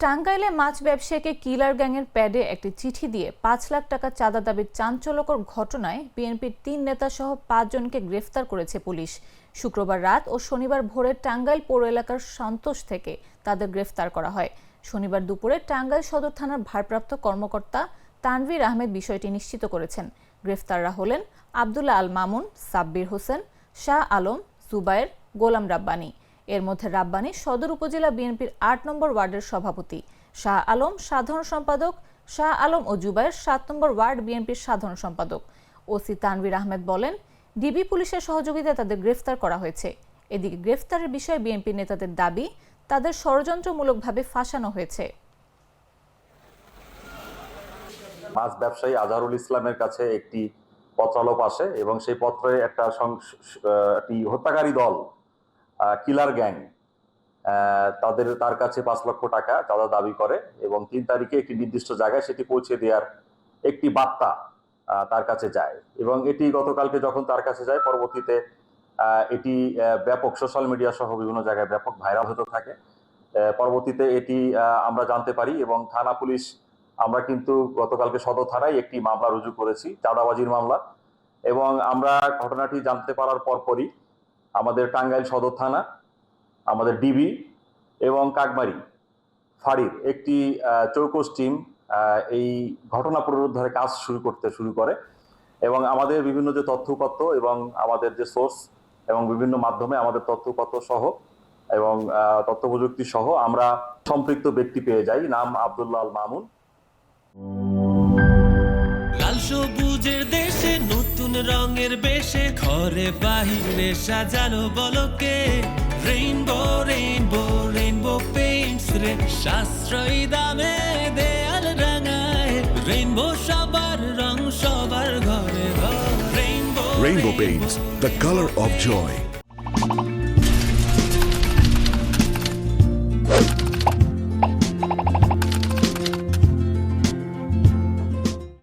টাঙ্গাইলে মাছ ব্যবসায়ীকে কিলার গ্যাংয়ের প্যাডে একটি চিঠি দিয়ে ৫ লাখ টাকা চাঁদা দাবির চাঞ্চল্যকর ঘটনায় বিএনপির ৩ নেতাসহ ৫ জনকে গ্রেফতার করেছে পুলিশ। শুক্রবার রাত ও শনিবার ভোরে টাঙ্গাইল পৌর এলাকার সন্তোষ থেকে তাদের গ্রেফতার করা হয়। শনিবার দুপুরে টাঙ্গাইল সদর থানার ভারপ্রাপ্ত কর্মকর্তা তানভীর আহমেদ বিষয়টি নিশ্চিত করেছেন। গ্রেফতাররা হলেন আব্দুল্লাহ আল মামুন, সাব্বির হোসেন, শাহ আলম, জুবায়ের, গোলাম রাব্বানী। এর মধ্যে রাব্বানী সদর উপজেলা বিএনপির ৮ নম্বর ওয়ার্ডের সভাপতি, শাহ আলম সাধারণ সম্পাদক, শাহ আলম ও জুবায়ের ৭ নম্বর ওয়ার্ড বিএনপির সাধারণ সম্পাদক। ওসি তানভীর আহমেদ বলেন, ডিবি পুলিশের সহযোগিতায় তাদের গ্রেফতার করা হয়েছে। এদিকে গ্রেফতারের বিষয়ে বিএনপি নেতাদের দাবি, তাদের ষড়যন্ত্রমূলকভাবে ফাঁসানো হয়েছে। মাছ ব্যবসায়ী আজহারুল ইসলামের কাছে একটি পত্রালোপ আসে এবং সেই পত্রে একটি হত্যাকারী দল, কিলার গ্যাং, তার কাছে ৫ লক্ষ টাকা চাঁদা দাবি করে এবং ৩ তারিখে একটি নির্দিষ্ট জায়গায় সেটি পৌঁছে দেওয়ার একটি বার্তা তার কাছে যায় এবং এটি গতকালকে যখন তার কাছে যায়, পরবর্তীতে এটি ব্যাপক সোশ্যাল মিডিয়া সহ বিভিন্ন জায়গায় ব্যাপক ভাইরাল হতে থাকে। পরবর্তীতে এটি আমরা জানতে পারি এবং থানা পুলিশ, আমরা কিন্তু গতকালকে সদর থানায় একটি মামলা রুজু করেছি, চাঁদাবাজির মামলা। এবং আমরা ঘটনাটি জানতে পারার পরপরই আমাদের টাঙ্গাইল সদর থানা, আমাদের ডিবি এবং কাকমারি ফাঁড়ির একটি চৌকস টিম এই ঘটনা পুনরুদ্ধারে কাজ শুরু করে এবং আমাদের বিভিন্ন যে তথ্যপত্র এবং আমাদের যে সোর্স এবং বিভিন্ন মাধ্যমে আমাদের তথ্যপত্র সহ এবং তথ্য প্রযুক্তি সহ আমরা সম্পৃক্ত ব্যক্তি পেয়ে যাই, নাম আব্দুল্লাহ আল মামুন। লাল সবুজের দেশে নতুন রঙের বেশে ঘরে বাহিরে সাজানো বলকে রেইনবো রেইনবো রেইনবো পেইন্টস রে সাশ্রয়ী দামে দেয়াল রাঙায় রেইনবো সবার রং সবার ঘরে ঘরে rainbow Rainbow Paints, the color of joy.